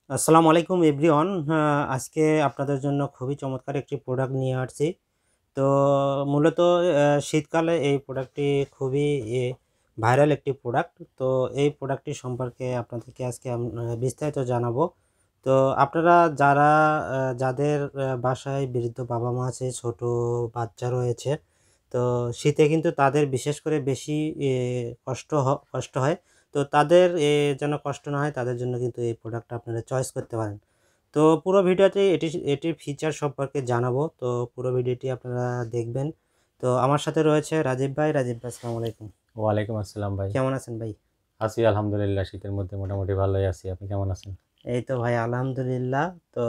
আসসালামু আলাইকুম এভরিওয়ান। আজকে আপনাদের জন্য খুবই চমৎকার একটি প্রোডাক্ট নিয়ে আসছি। তো মূলত শীতকালে এই প্রোডাক্টটি খুবই ভাইরাল একটি প্রোডাক্ট। তো এই প্রোডাক্টটি সম্পর্কে আপনাদেরকে আজকে বিস্তারিত জানাবো। তো আপনারা যাদের বাসায় বৃদ্ধ বাবা-মা আছে, ছোট বাচ্চা রয়েছে, তো শীতে কিন্তু তাদের বিশেষ করে বেশি এ কষ্ট হয়। তো তাদের যেন কষ্ট না হয় তাদের জন্য কিন্তু এই প্রোডাক্টটা আপনারা চয়েস করতে পারেন। তো পুরো ভিডিওতে এটির ফিচার সম্পর্কে জানাবো। তো পুরো ভিডিওটি আপনারা দেখবেন। তো আমার সাথে রয়েছে রাজীব ভাই। রাজীব ভাই, আসসালামু আলাইকুম। ওয়ালাইকুম আসসালাম ভাই। কেমন আছেন ভাই? আছি আলহামদুলিল্লাহ, শীতের মধ্যে মোটামুটি ভালোই আছি। আপনি কেমন আছেন? এই তো ভাই আলহামদুলিল্লাহ। তো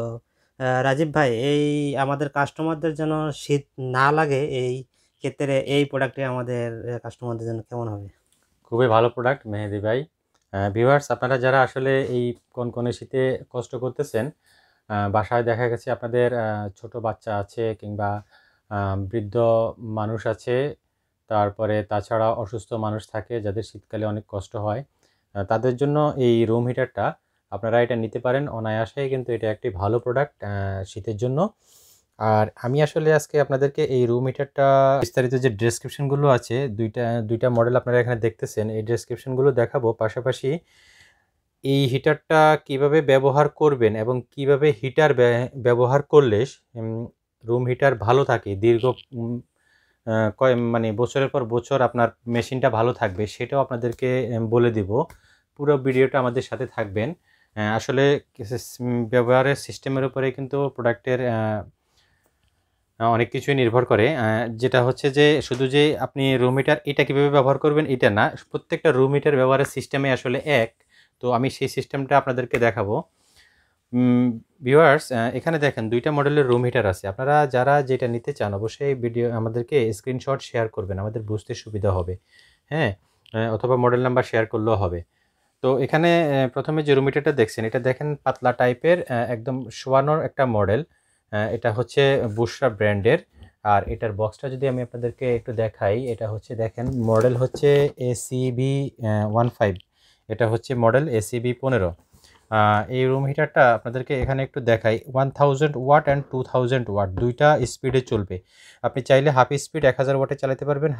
রাজীব ভাই, এই আমাদের কাস্টমারদের যেন শীত না লাগে এই ক্ষেত্রে এই প্রোডাক্টটি আমাদের কাস্টমারদের জন্য কেমন হবে? খুবই ভালো প্রোডাক্ট মেহেদি ভাই। ভিউয়ার্স, আপনারা যারা আসলে এই কনকনে শীতে কষ্ট করতেছেন, বাসায় দেখা গেছে আপনাদের ছোট বাচ্চা আছে কিংবা বৃদ্ধ মানুষ আছে, তারপরে তাছাড়া অসুস্থ মানুষ থাকে যাদের শীতকালে অনেক কষ্ট হয়। তাদের জন্য এই রুম হিটারটা আপনারা এটা নিতে পারেন অনায়াসেই, কিন্তু এটা একটি ভালো প্রোডাক্ট শীতের জন্য। আর আমি আসলে আজকে আপনাদেরকে এই রুম হিটারটা বিস্তারিত যে ডেসক্রিপশনগুলো আছে, দুইটা মডেল আপনারা এখানে দেখতেছেন, এই ডেসক্রিপশনগুলো দেখাবো। পাশাপাশি এই হিটারটা কিভাবে ব্যবহার করবেন এবং কিভাবে হিটার ব্যবহার করলে রুম হিটার ভালো থাকে দীর্ঘ মানে বছরের পর বছর আপনার মেশিনটা ভালো থাকবে, সেটাও আপনাদেরকে বলে দিব। পুরো ভিডিওটা আমাদের সাথে থাকবেন। আসলে ব্যবহারের সিস্টেমের উপরে কিন্তু প্রোডাক্টের অনেক কিছুই নির্ভর করে। যেটা হচ্ছে যে শুধু যে আপনি রুম হিটার এটা কীভাবে ব্যবহার করবেন এটা না, প্রত্যেকটা রুম হিটার ব্যবহারের সিস্টেমে আসলে এক। তো আমি সেই সিস্টেমটা আপনাদেরকে দেখাবো। ভিউয়ার্স, এখানে দেখেন দুইটা মডেলের রুম হিটার আছে। আপনারা যারা যেটা নিতে চান অবশ্যই ভিডিও আমাদেরকে স্ক্রিনশট শেয়ার করবেন, আমাদের বুঝতে সুবিধা হবে। হ্যাঁ, অথবা মডেল নাম্বার শেয়ার করলেও হবে। তো এখানে প্রথমে যে রুম হিটারটা দেখছেন, এটা দেখেন পাতলা টাইপের, একদম শোয়ানোর একটা মডেল। এটা হচ্ছে বুশরা ব্র্যান্ডের। আর এটার বক্সটা যদি আমি আপনাদেরকে একটু দেখাই, এটা হচ্ছে দেখেন মডেল হচ্ছে ACB 15। এটা হচ্ছে মডেল ACB 15। এই রুম হিটারটা আপনাদেরকে এখানে একটু দেখাই। 1000 ওয়াট অ্যান্ড 2000 ওয়াট দুইটা স্পিডে চলবে। আপনি চাইলে হাফ স্পিড 1000 ওয়াটে চালাতে পারবেন,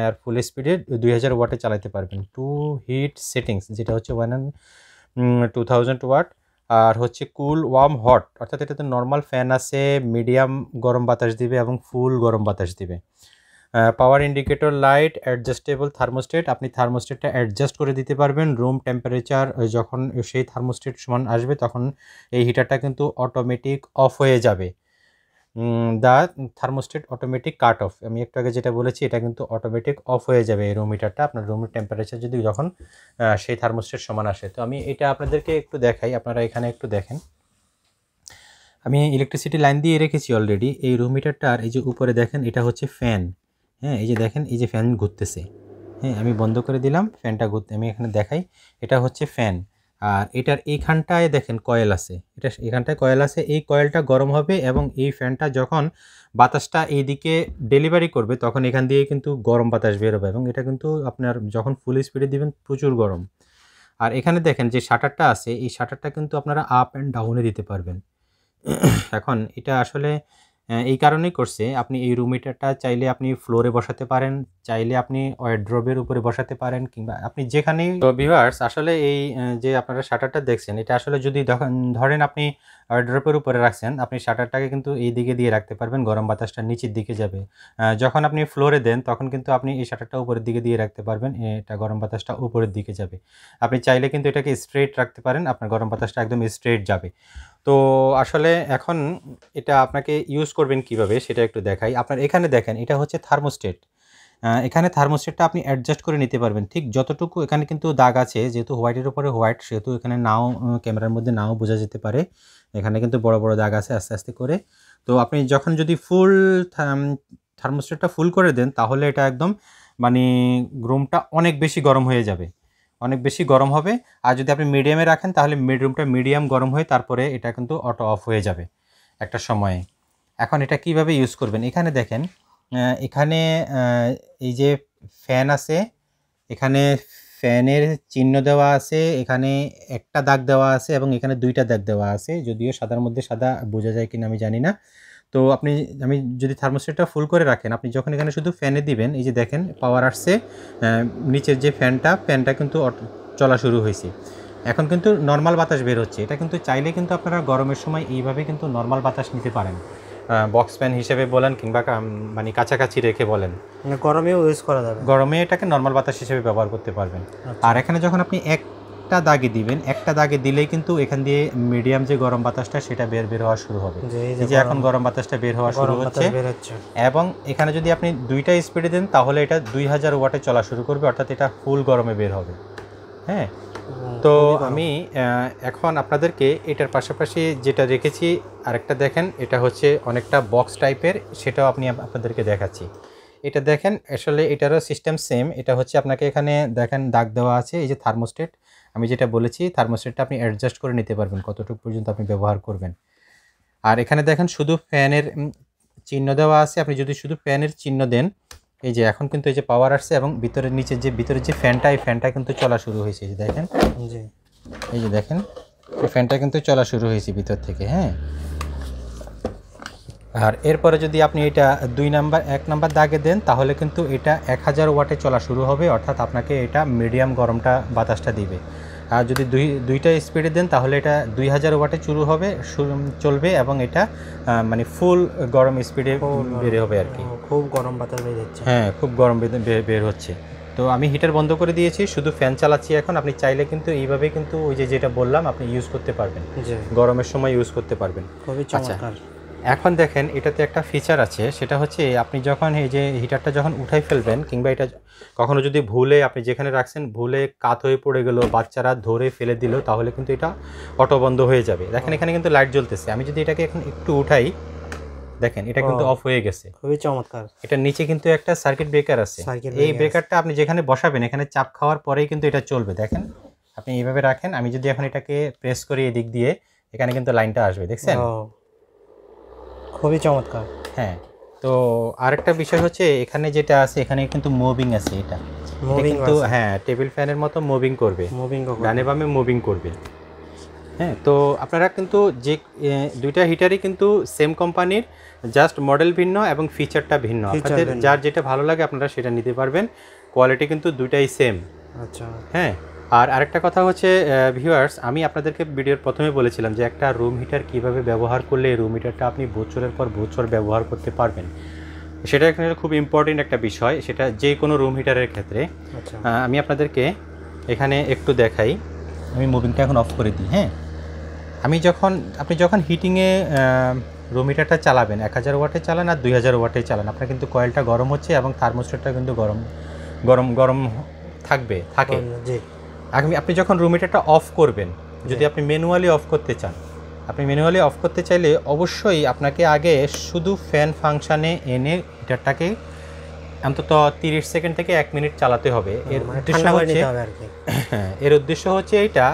আর ফুল স্পিডে 2000 ওয়াটে চালাতে পারবেন। টু হিট সেটিংস, যেটা হচ্ছে 2000 ওয়াট। আর হচ্ছে কুল ওয়ার্ম হট, অর্থাৎ এটাতে নর্মাল ফ্যান আছে, মিডিয়াম গরম বাতাস দিবে এবং ফুল গরম বাতাস দিবে। পাওয়ার ইন্ডিকেটর লাইট, অ্যাডজাস্টেবল থার্মোস্টেট, আপনি থার্মোস্টেটটা অ্যাডজাস্ট করে দিতে পারবেন রুম টেম্পারেচার। যখন সেই থার্মোস্টেট সমান আসবে তখন এই হিটারটা কিন্তু অটোমেটিক অফ হয়ে যাবে। The thermostat automatic cut off, আমি একটু আগে যেটা বলেছি এটা কিন্তু অটোমেটিক অফ হয়ে যাবে এই রুম হিটারটা আপনার রুমের টেম্পারেচার যদি যখন সেই থার্মোস্টেট সমান আসে। তো আমি এটা আপনাদেরকে একটু দেখাই, আপনারা এখানে একটু দেখেন। আমি ইলেকট্রিসিটি লাইন দিয়ে রেখেছি অলরেডি। এই রুম হিটারটার এই যে উপরে দেখেন এটা হচ্ছে ফ্যান। হ্যাঁ, এই যে দেখেন এই যে ফ্যান ঘুরতেছে। হ্যাঁ, আমি বন্ধ করে দিলাম ফ্যানটা ঘুরতে, আমি এখানে দেখাই। এটা হচ্ছে ফ্যান। আর এটার এইখানটায় দেখেন কয়েল আছে, এটা এখানটায় কয়েল আছে। এই কয়েলটা গরম হবে এবং এই ফ্যানটা যখন বাতাসটা এইদিকে ডেলিভারি করবে তখন এখান দিয়ে কিন্তু গরম বাতাস বের হবে এবং এটা কিন্তু আপনার যখন ফুল স্পিডে দিবেন প্রচুর গরম। আর এখানে দেখেন যে শাটারটা আছে, এই শাটারটা কিন্তু আপনারা আপ অ্যান্ড ডাউনে দিতে পারবেন। এখন এটা আসলে এই কারণেই করছে, আপনি এই রুম হিটারটা চাইলে আপনি ফ্লোরে বসাতে পারেন, চাইলে আপনি ওয়ারড্রোবের উপরে বসাতে পারেন, কিংবা আপনি যেখানেই। তো ভিউয়ার্স, আসলে এই যে আপনারা শাটারটা দেখছেন, এটা আসলে যদি ধরেন আপনি ওয়ারড্রোবের উপরে রাখছেন, আপনি শাটারটাকে কিন্তু এই দিকে দিয়ে রাখতে পারবেন, গরম বাতাসটা নিচের দিকে যাবে। যখন আপনি ফ্লোরে দেন তখন কিন্তু আপনি এই শাটারটা উপরের দিকে দিয়ে রাখতে পারবেন, এটা গরম বাতাসটা উপরের দিকে যাবে। আপনি চাইলে কিন্তু এটাকে স্ট্রেট রাখতে পারেন, আপনার গরম বাতাসটা একদম স্ট্রেট যাবে। তো আসলে এখন এটা আপনাকে ইউজ করবেন কিভাবে সেটা একটু দেখাই। আপনার এখানে দেখেন এটা হচ্ছে থার্মোস্টেট। এখানে থার্মোস্টেটটা আপনি অ্যাডজাস্ট করে নিতে পারবেন ঠিক যতটুকু। এখানে কিন্তু দাগ আছে, যেহেতু হোয়াইটের উপরে হোয়াইট, সেহেতু এখানে নাও ক্যামেরার মধ্যে নাও বোঝা যেতে পারে। এখানে কিন্তু বড় বড় দাগ আছে আস্তে আস্তে করে। তো আপনি যখন যদি ফুল থার্মোস্টেটটা ফুল করে দেন তাহলে এটা একদম মানে রুমটা অনেক বেশি গরম হয়ে যাবে, অনেক বেশি গরম হবে। আর যদি আপনি মিডিয়ামে রাখেন তাহলে রুমটা মিডিয়াম গরম হয়ে তারপরে এটা কিন্তু অটো অফ হয়ে যাবে একটা সময়ে। এখন এটা কিভাবে ইউজ করবেন, এখানে দেখেন এখানে এই যে ফ্যান আছে, এখানে ফ্যানের চিহ্ন দেওয়া আছে, এখানে একটা দাগ দেওয়া আছে এবং এখানে দুইটা দাগ দেওয়া আছে, যদিও সাদার মধ্যে সাদা বোঝা যায় কিনা আমি জানি না। তো আমি যদি থার্মোস্টেটটা ফুল করে রাখেন, আপনি যখন এখানে শুধু ফ্যানে দিবেন, এই যে দেখেন পাওয়ার আসছে, নিচের যে ফ্যানটা কিন্তু চলা শুরু হয়েছে। এখন কিন্তু নর্মাল বাতাস বের হচ্ছে। এটা কিন্তু চাইলে কিন্তু আপনারা গরমের সময় এইভাবে কিন্তু নর্মাল বাতাস নিতে পারেন, বক্স ফ্যান হিসেবে বলেন কিংবা মানে কাছাকাছি রেখে বলেন, মানে গরমেও ইউজ করা যাবে, গরমে এটাকে নর্মাল বাতাস হিসেবে ব্যবহার করতে পারবেন। আর এখানে যখন আপনি একটা দাগে দিবেন, একটা দাগে দিলেই কিন্তু এখান দিয়ে মিডিয়াম যে গরম বাতাসটা সেটা বের হওয়া শুরু হবে। এই যে এখন গরম বাতাসটা বের হওয়া শুরু হচ্ছে। এবং এখানে যদি আপনি দুইটা স্পিডে দেন তাহলে এটা 2000 ওয়াটে চলা শুরু করবে, অর্থাৎ এটা ফুল গরমে বের হবে। হ্যাঁ, তো আমি এখন আপনাদেরকে এটার পাশাপাশি যেটা রেখেছি আরেকটা দেখেন, এটা হচ্ছে অনেকটা বক্স টাইপের, সেটাও আপনাদেরকে দেখাচ্ছি। এটা দেখেন, আসলে এটারও সিস্টেম সেম। এটা হচ্ছে আপনাকে এখানে দেখেন দাগ দেওয়া আছে, এই যে থার্মোস্টেট, আমি যেটা বলেছি থার্মোস্টেটটা আপনি অ্যাডজাস্ট করে নিতে পারবেন কতটুকু পর্যন্ত আপনি ব্যবহার করবেন। আর এখানে দেখেন শুধু ফ্যানের চিহ্ন দেওয়া আছে, আপনি যদি শুধু ফ্যানের চিহ্ন দেন, এই যে এখন কিন্তু এই যে পাওয়ার আসছে এবং ভিতরের ভিতরের যে ফ্যানটা, এই ফ্যানটা কিন্তু চলা শুরু হয়েছে। এই যে দেখেন, এই যে দেখেন এই ফ্যানটা কিন্তু চলা শুরু হয়েছে ভিতর থেকে। হ্যাঁ, আর এরপরে যদি আপনি এটা 1 নাম্বার দাগে দেন তাহলে কিন্তু এটা 1000 ওয়াটে চলা শুরু হবে, অর্থাৎ আপনাকে এটা মিডিয়াম গরমটা বাতাসটা দিবে। আর যদি দুইটা স্পিডে দেন তাহলে এটা 2000 ওয়াটে চলবে এবং এটা মানে ফুল গরম স্পিডে বের হবে আর কি। খুব গরম বাতাস বের হচ্ছে। হ্যাঁ, খুব গরম বের হচ্ছে। তো আমি হিটার বন্ধ করে দিয়েছি, শুধু ফ্যান চালাচ্ছি এখন। আপনি চাইলে কিন্তু এইভাবে কিন্তু ওই যেটা বললাম আপনি ইউজ করতে পারবেন, গরমের সময় ইউজ করতে পারবেন। খুবই চমৎকার। এখন দেখেন এটাতে একটা ফিচার আছে, সেটা হচ্ছে আপনি যখন এই যে হিটারটা যখন উঠাই ফেলবেন, কিংবা এটা কখনো যদি ভুলে আপনি যেখানে রাখছেন ভুলে কাত হয়ে পড়ে গেল, বাচ্চারা ধরে ফেলে দিল, তাহলে কিন্তু এটা অটো বন্ধ হয়ে যাবে। দেখেন এখানে কিন্তু লাইট জ্বলতেছে। আমি যদি এটাকে এখন একটু উঠাই, দেখেন এটা কিন্তু অফ হয়ে গেছে। খুবই চমৎকার। এটার নিচে কিন্তু একটা সার্কিট ব্রেকার আছে। এই ব্রেকারটা আপনি যেখানে বসাবেন এখানে চাপ খাওয়ার পরেই কিন্তু এটা চলবে। দেখেন আপনি এইভাবে রাখেন, আমি যদি এখন এটাকে প্রেস করি এদিক দিয়ে, এখানে কিন্তু লাইনটা আসবে, দেখছেন? খুবই চমৎকার। হ্যাঁ, তো আরেকটা বিষয় হচ্ছে এখানে যেটা আছে, এখানে কিন্তু মুভিং আছে। এটা কিন্তু হ্যাঁ টেবিল ফ্যানের মতো মুভিং করবে, ডানে বামে মুভিং করবে। হ্যাঁ, তো আপনারা কিন্তু যে দুইটা হিটারই কিন্তু সেম কোম্পানির, জাস্ট মডেল ভিন্ন এবং ফিচারটা ভিন্ন। আপনাদের যার যেটা ভালো লাগে আপনারা সেটা নিতে পারবেন। কোয়ালিটি কিন্তু দুইটাই সেম। আচ্ছা, হ্যাঁ, আর আরেকটা কথা হচ্ছে ভিউয়ার্স, আমি আপনাদেরকে ভিডিওর প্রথমে বলেছিলাম যে একটা রুম হিটার কীভাবে ব্যবহার করলে এই রুম হিটারটা আপনি বছরের পর বছর ব্যবহার করতে পারবেন। সেটা এখানে খুব ইম্পর্টেন্ট একটা বিষয়, সেটা যে কোনো রুম হিটারের ক্ষেত্রে। আমি আপনাদেরকে এখানে একটু দেখাই। আমি মুভিংটা এখন অফ করে দিই। হ্যাঁ, আপনি যখন হিটিংয়ে রুম হিটারটা চালাবেন, 1000 ওয়াটে চালান আর 2000 ওয়াটে চালান, আপনার কিন্তু কয়েলটা গরম হচ্ছে এবং থার্মোস্টেটটা কিন্তু গরম থাকে। আপনি যখন রুম হিটারটা অফ করবেন, যদি আপনি ম্যানুয়ালি অফ করতে চান, আপনি ম্যানুয়ালি অফ করতে চাইলে অবশ্যই আপনাকে আগে শুধু ফ্যান ফাংশানে এনে হিটারটাকে অন্তত 30 সেকেন্ড থেকে 1 মিনিট চালাতে হবে। এর উদ্দেশ্য হচ্ছে এইটা,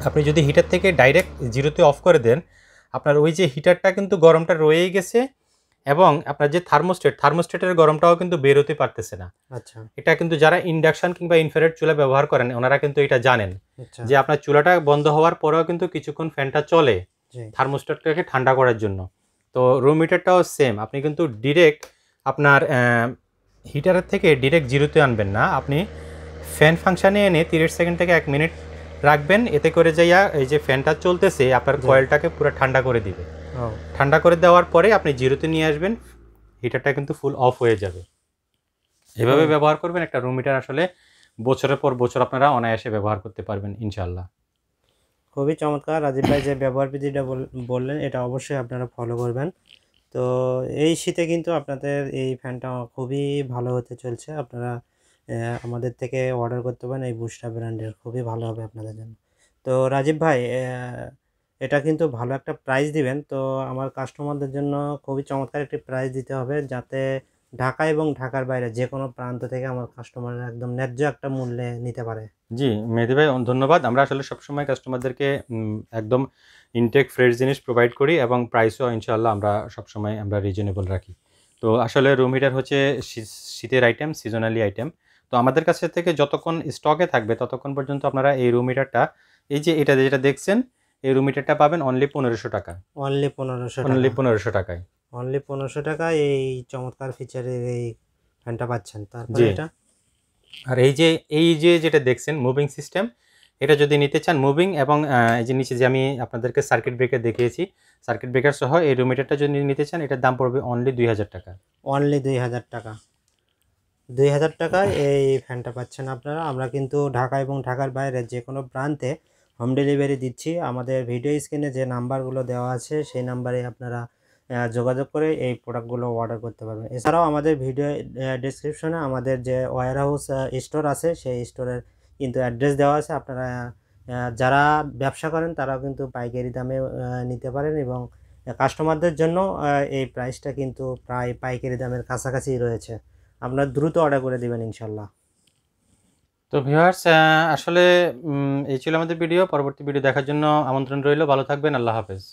আপনি যদি হিটার থেকে ডাইরেক্ট জিরোতে অফ করে দেন, আপনার ওই যে হিটারটা কিন্তু গরমটা রয়েই গেছে এবং আপনার যে থার্মোস্টেটের গরমটাও কিন্তু বের হতে পারতেছে না। আচ্ছা, এটা কিন্তু যারা ইন্ডাকশন কিংবা ইনফ্রারেড চুলা ব্যবহার করেন ওনারা কিন্তু এটা জানেন যে আপনার চুলাটা বন্ধ হওয়ার পরেও কিন্তু কিছুক্ষণ ফ্যানটা চলে থার্মোস্টেটটাকে ঠান্ডা করার জন্য। তো রুম হিটারটাও সেম। আপনি কিন্তু ডিরেক্ট আপনার হিটারের থেকে ডিরেক্ট জিরোতে আনবেন না, আপনি ফ্যান ফাংশানে এনে 30 সেকেন্ড থেকে 1 মিনিট রাখবেন। এতে করে যাইয়া এই যে ফ্যানটা চলতেছে আপনার কয়েলটাকে পুরো ঠান্ডা করে দিবে। ঠান্ডা করে দেওয়ার পরে আপনি জিরোতে নিয়ে আসবেন, হিটারটা কিন্তু ফুল অফ হয়ে যাবে। এভাবে ব্যবহার করবেন। একটা রুম হিটার আসলে বছরের পর বছর আপনারা অনায়াসে ব্যবহার করতে পারবেন ইনশাআল্লাহ। খুবই চমৎকার। রাজীব ভাই যে ব্যবহার বিধিটা বললেন এটা অবশ্যই আপনারা ফলো করবেন। তো এই শীতে কিন্তু আপনাদের এই ফ্যানটা খুবই ভালো হতে চলছে। আপনারা আমাদের থেকে অর্ডার করতে পারেন এই বুস্টা ব্র্যান্ডের, খুবই ভালো হবে আপনাদের জন্য। তো রাজীব ভাই এটা কিন্তু ভালো একটা প্রাইস দিবেন, তো আমার কাস্টমারদের জন্য খুবই চমৎকার একটি প্রাইস দিতে হবে, যাতে ঢাকা এবং ঢাকার বাইরে যে কোনো প্রান্ত থেকে আমার কাস্টমাররা একদম ন্যায্য একটা মূল্যে নিতে পারে। জি মেহেদি ভাই, ধন্যবাদ। আমরা আসলে সবসময় কাস্টমারদেরকে একদম ইনটেক ফ্রেশ জিনিস প্রোভাইড করি এবং প্রাইসও ইনশাআল্লাহ আমরা সবসময় রিজনেবল রাখি। তো আসলে রুম হিটার হচ্ছে শীতের আইটেম, সিজনালি আইটেম। তো আমাদের কাছে থেকে যতক্ষণ স্টকে থাকবে ততক্ষণ পর্যন্ত আপনারা এই রুম হিটারটা, এই যে এটা যেটা দেখছেন, এই রুম হিটারটা পাবেন অনলি 1500 টাকা, অনলি 1500 অনলি টাকা 1500 টাকায়। অনলি 1500 টাকায় এই চমৎকার ফিচারের এই ফ্যানটা পাচ্ছেন। তারপরে জি। এটা আর এই যে যেটা দেখছেন মুভিং সিস্টেম, এটা যদি নিতে চান মুভিং এবং এই যে নিচে যে আমি আপনাদেরকে সার্কিট ব্রেকার দেখিয়েছি, সার্কিট ব্রেকার সহ এই রুম হিটারটা যদি নিতে চান এটার দাম পড়বে অনলি 2000 টাকা। অনলি 2000 টাকা 2000 টাকায় এই ফ্যানটা পাচ্ছেন আপনারা। আমরা কিন্তু ঢাকা এবং ঢাকার বাইরে যে কোনো প্রান্তে হোম ডেলিভারি দিচ্ছি। আমাদের ভিডিও স্ক্রিনে যে নাম্বারগুলো দেওয়া আছে সেই নাম্বারে আপনারা যোগাযোগ করে এই প্রোডাক্টগুলো অর্ডার করতে পারবেন। এছাড়াও আমাদের ভিডিও ডেসক্রিপশনে আমাদের যে ওয়্যার হাউস স্টোর আছে সেই স্টোরের কিন্তু অ্যাড্রেস দেওয়া আছে। আপনারা যারা ব্যবসা করেন তারাও কিন্তু পাইকারি দামে নিতে পারেন এবং কাস্টমারদের জন্য এই প্রাইসটা কিন্তু প্রায় পাইকারি দামের কাছাকাছি রয়েছে। আপনারা দ্রুত অর্ডার করে দিবেন ইনশাল্লাহ। তো ভিউয়ার্স, আসলে এই ছিল আমাদের ভিডিও। পরবর্তী ভিডিও দেখার জন্য আমন্ত্রণ রইল। ভালো থাকবেন। আল্লাহ হাফেজ।